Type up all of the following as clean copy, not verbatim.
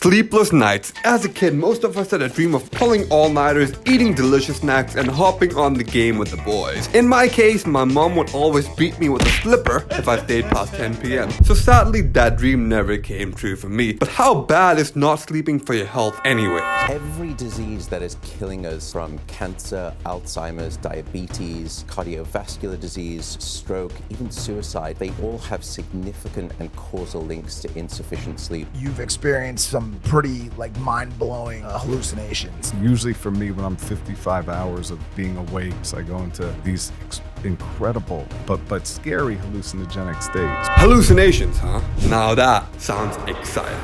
Sleepless nights. As a kid, most of us had a dream of pulling all-nighters, eating delicious snacks, and hopping on the game with the boys. In my case, my mom would always beat me with a slipper if I stayed past 10 p.m. So sadly, that dream never came true for me. But how bad is not sleeping for your health anyway? Every disease that is killing us, from cancer, Alzheimer's, diabetes, cardiovascular disease, stroke, even suicide, they all have significant and causal links to insufficient sleep. You've experienced some pretty mind-blowing hallucinations. Usually for me, when I'm 55 hours of being awake, so I go into these incredible but scary hallucinogenic states. Hallucinations, huh? Now that sounds exciting.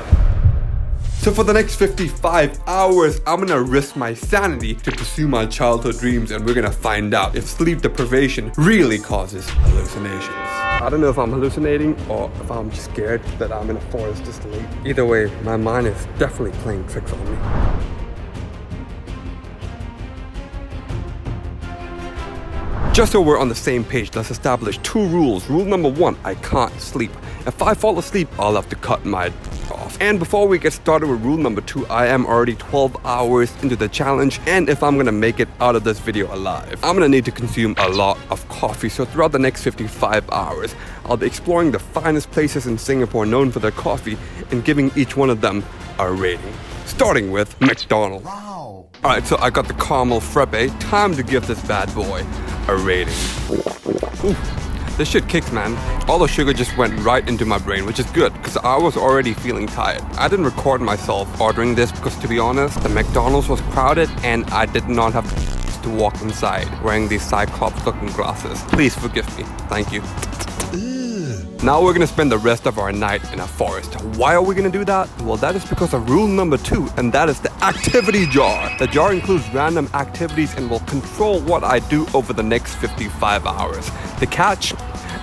So for the next 55 hours, I'm gonna risk my sanity to pursue my childhood dreams, and we're gonna find out if sleep deprivation really causes hallucinations. I don't know if I'm hallucinating or if I'm just scared that I'm in a forest asleep. Either way, my mind is definitely playing tricks on me. Just so we're on the same page, let's establish 2 rules. Rule number 1, I can't sleep. If I fall asleep, I'll have to cut my off. And before we get started with rule number 2, I am already 12 hours into the challenge, and if I'm gonna make it out of this video alive, I'm gonna need to consume a lot of coffee. So throughout the next 55 hours, I'll be exploring the finest places in Singapore known for their coffee and giving each one of them a rating. Starting with McDonald's. Wow. Alright, so I got the caramel frappe. Time to give this bad boy a rating. Ooh, this shit kicks, man. All the sugar just went right into my brain, which is good because I was already feeling tired. I didn't record myself ordering this because, to be honest, the McDonald's was crowded and I did not have to walk inside wearing these Cyclops-looking glasses. Please forgive me. Thank you. Now we're gonna spend the rest of our night in a forest. Why are we gonna do that? Well, that is because of rule number 2, and that is the activity jar. The jar includes random activities and will control what I do over the next 55 hours. The catch?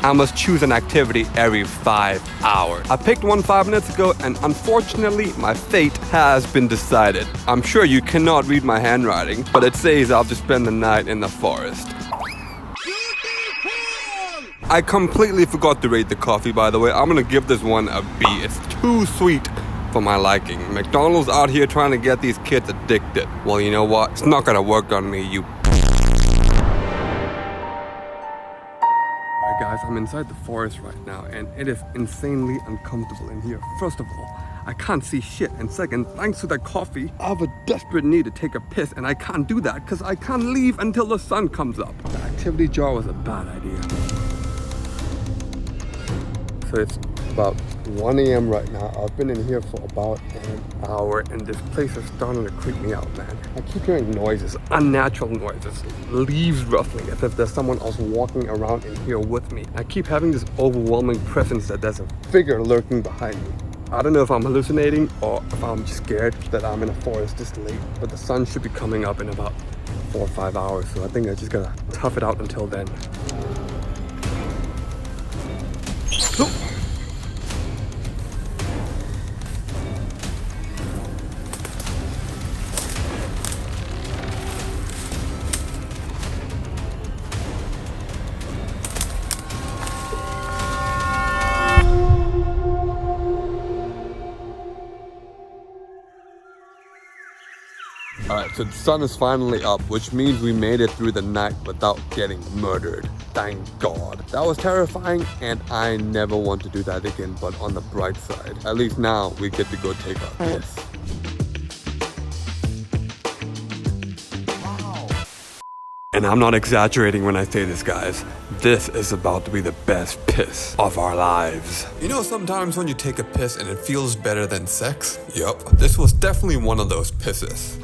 I must choose an activity every 5 hours. I picked one 5 minutes ago, and unfortunately, my fate has been decided. I'm sure you cannot read my handwriting, but it says I'll have to spend the night in the forest. I completely forgot to rate the coffee, by the way. I'm gonna give this one a B. It's too sweet for my liking. McDonald's out here trying to get these kids addicted. Well, you know what? It's not gonna work on me, you. Alright guys, I'm inside the forest right now, and it is insanely uncomfortable in here. First of all, I can't see shit, and second, thanks to that coffee, I have a desperate need to take a piss, and I can't do that because I can't leave until the sun comes up. The activity jar was a bad idea. So it's about 1 a.m. right now. I've been in here for about an hour, and this place is starting to creep me out, man. I keep hearing noises, unnatural noises, leaves rustling, as if there's someone else walking around in here with me. I keep having this overwhelming presence that there's a figure lurking behind me. I don't know if I'm hallucinating or if I'm just scared that I'm in a forest this late, but the sun should be coming up in about 4 or 5 hours, so I think I just gotta tough it out until then. Alright, so the sun is finally up, which means we made it through the night without getting murdered. Thank God. That was terrifying, and I never want to do that again, but on the bright side, at least now we get to go take our piss. And I'm not exaggerating when I say this, guys. This is about to be the best piss of our lives. You know, sometimes when you take a piss and it feels better than sex? Yup, this was definitely one of those pisses.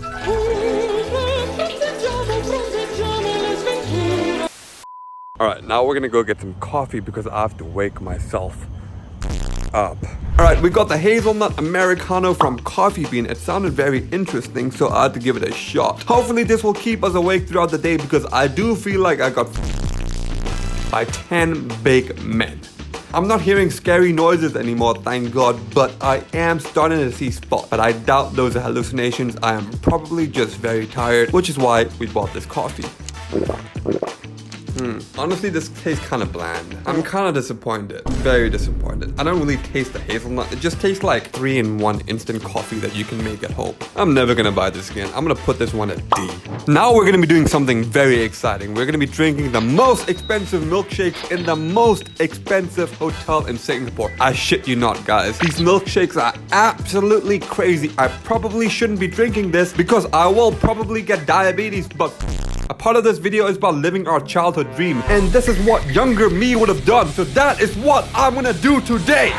Alright, now we're gonna go get some coffee because I have to wake myself up. Alright, we got the hazelnut Americano from Coffee Bean. It sounded very interesting, so I had to give it a shot. Hopefully this will keep us awake throughout the day because I do feel like I got by 10 big men. I'm not hearing scary noises anymore, thank God, but I am starting to see spots. But I doubt those are hallucinations. I am probably just very tired, which is why we bought this coffee. Honestly, this tastes kind of bland. I'm kind of disappointed. Very disappointed. I don't really taste the hazelnut. It just tastes like 3-in-1 instant coffee that you can make at home. I'm never gonna buy this again. I'm gonna put this one at D. Now we're gonna be doing something very exciting. We're gonna be drinking the most expensive milkshakes in the most expensive hotel in Singapore. I shit you not, guys. These milkshakes are absolutely crazy. I probably shouldn't be drinking this because I will probably get diabetes, but a part of this video is about living our childhood dream, and this is what younger me would have done, so that is what I'm gonna do today.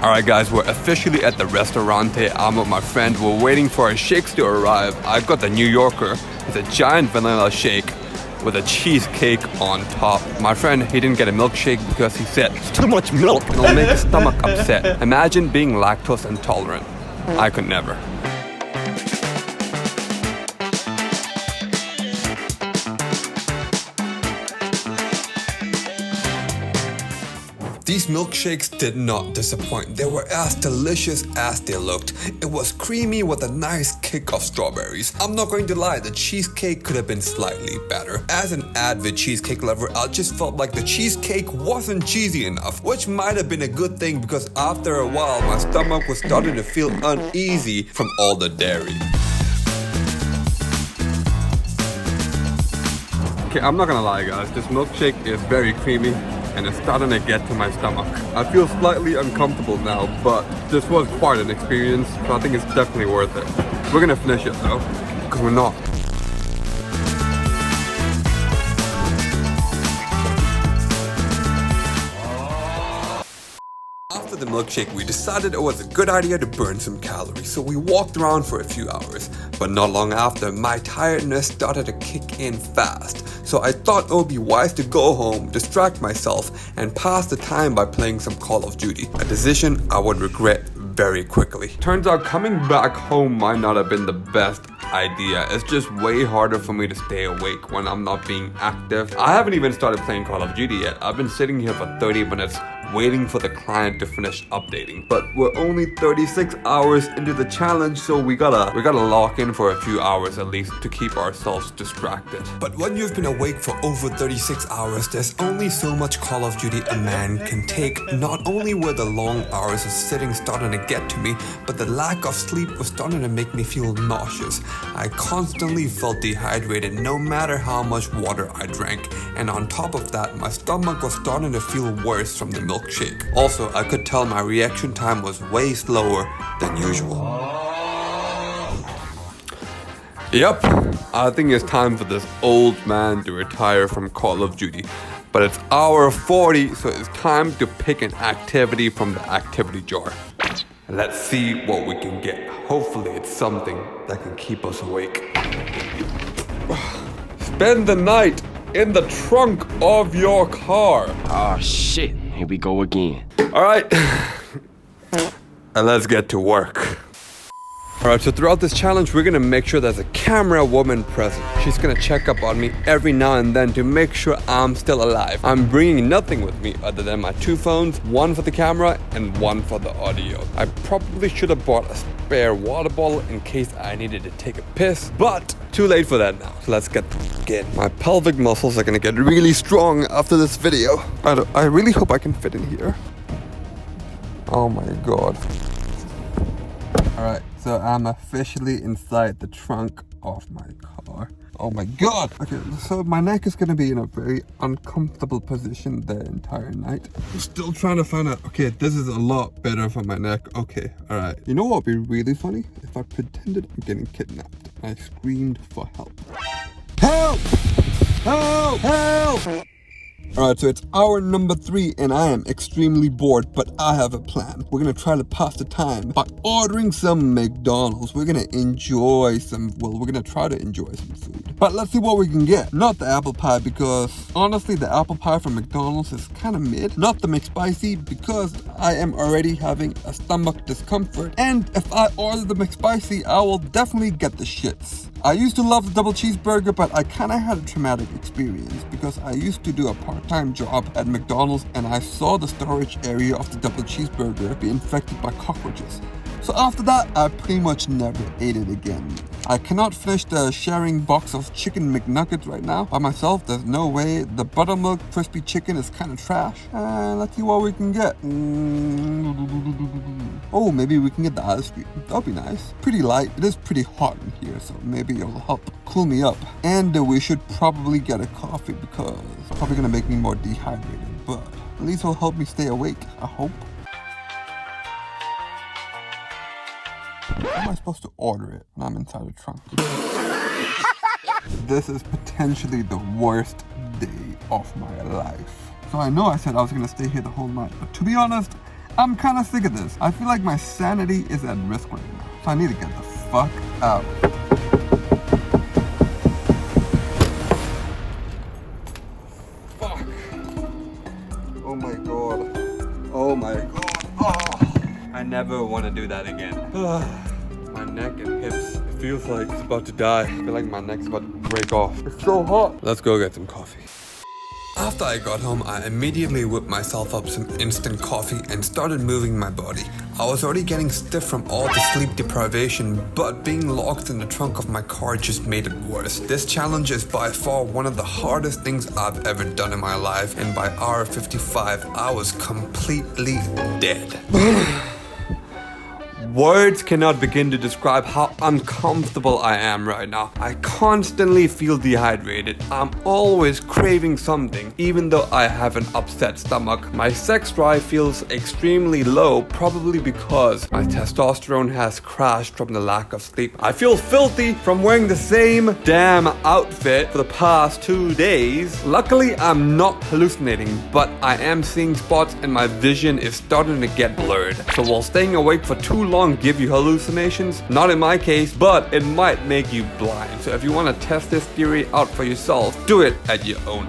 Alright guys, we're officially at the Restaurante. I'm with my friend. We're waiting for our shakes to arrive. I've got the New Yorker. It's a giant vanilla shake with a cheesecake on top. My friend, he didn't get a milkshake because he said, "It's too much milk. It'll make his stomach upset." Imagine being lactose intolerant. I could never. These milkshakes did not disappoint. They were as delicious as they looked. It was creamy with a nice kick of strawberries. I'm not going to lie, the cheesecake could have been slightly better. As an avid cheesecake lover, I just felt like the cheesecake wasn't cheesy enough, which might have been a good thing because after a while, my stomach was starting to feel uneasy from all the dairy. Okay, I'm not gonna lie guys, this milkshake is very creamy and it's starting to get to my stomach. I feel slightly uncomfortable now, but this was quite an experience, so I think it's definitely worth it. We're gonna finish it though, because we're not. After the milkshake, we decided it was a good idea to burn some calories, so we walked around for a few hours. But not long after, my tiredness started to kick in fast. So I thought it would be wise to go home, distract myself, and pass the time by playing some Call of Duty. A decision I would regret very quickly. Turns out coming back home might not have been the best idea. It's just way harder for me to stay awake when I'm not being active. I haven't even started playing Call of Duty yet. I've been sitting here for 30 minutes waiting for the client to finish updating. But we're only 36 hours into the challenge, so we gotta lock in for a few hours at least to keep ourselves distracted. But when you've been awake for over 36 hours, there's only so much Call of Duty a man can take. Not only were the long hours of sitting starting to get to me, but the lack of sleep was starting to make me feel nauseous. I constantly felt dehydrated no matter how much water I drank, and on top of that, my stomach was starting to feel worse from the milkshake. Also, I could tell my reaction time was way slower than usual. Yep, I think it's time for this old man to retire from Call of Duty. But it's hour 40, so it's time to pick an activity from the activity jar. Let's see what we can get. Hopefully it's something that can keep us awake. Spend the night in the trunk of your car. Oh shit, here we go again. All right, and let's get to work. All right, so throughout this challenge, we're gonna make sure there's a camera woman present. She's gonna check up on me every now and then to make sure I'm still alive. I'm bringing nothing with me other than my 2 phones, one for the camera and one for the audio. I probably should have bought a spare water bottle in case I needed to take a piss, but too late for that now. So let's get in. My pelvic muscles are gonna get really strong after this video. I really hope I can fit in here. Oh my god. Alright, so I'm officially inside the trunk of my car. Oh my god! Okay, so my neck is gonna be in a very uncomfortable position the entire night. I'm still trying to find out. Okay, this is a lot better for my neck. Okay, alright. You know what would be really funny? If I pretended I'm getting kidnapped. I screamed for help. Help! Help! Help! Alright, so it's hour number 3 and I am extremely bored, but I have a plan. We're gonna try to pass the time by ordering some McDonald's. We're gonna try to enjoy some food. But let's see what we can get. Not the apple pie, because honestly the apple pie from McDonald's is kind of mid. Not the McSpicy, because I am already having a stomach discomfort. And if I order the McSpicy, I will definitely get the shits. I used to love the double cheeseburger, but I kind of had a traumatic experience because I used to do a part-time job at McDonald's and I saw the storage area of the double cheeseburger be infected by cockroaches. So after that, I pretty much never ate it again. I cannot finish the sharing box of chicken McNuggets right now by myself. There's no way. The buttermilk crispy chicken is kind of trash. Let's see what we can get. Oh, maybe we can get the ice cream. That'll be nice. Pretty light. It is pretty hot in here, so maybe it'll help cool me up. And we should probably get a coffee because it's probably gonna make me more dehydrated, but at least it'll help me stay awake, I hope. How am I supposed to order it when I'm inside the trunk? This is potentially the worst day of my life. So I know I said I was gonna stay here the whole night, but to be honest, I'm kind of sick of this. I feel like my sanity is at risk right now, so I need to get the fuck out. Fuck. Oh my god. Oh my god. Oh. I never want to do that again. My neck and hips, it feels like it's about to die. I feel like my neck's about to break off. It's so hot. Let's go get some coffee. After I got home, I immediately whipped myself up some instant coffee and started moving my body. I was already getting stiff from all the sleep deprivation, but being locked in the trunk of my car just made it worse. This challenge is by far one of the hardest things I've ever done in my life, and by hour 55, I was completely dead. Words cannot begin to describe how uncomfortable I am right now. I constantly feel dehydrated. I'm always craving something, even though I have an upset stomach. My sex drive feels extremely low, probably because my testosterone has crashed from the lack of sleep. I feel filthy from wearing the same damn outfit for the past 2 days. Luckily, I'm not hallucinating, but I am seeing spots and my vision is starting to get blurred. So while staying awake for too long give you hallucinations, not in my case, but it might make you blind. So if you want to test this theory out for yourself, do it at your own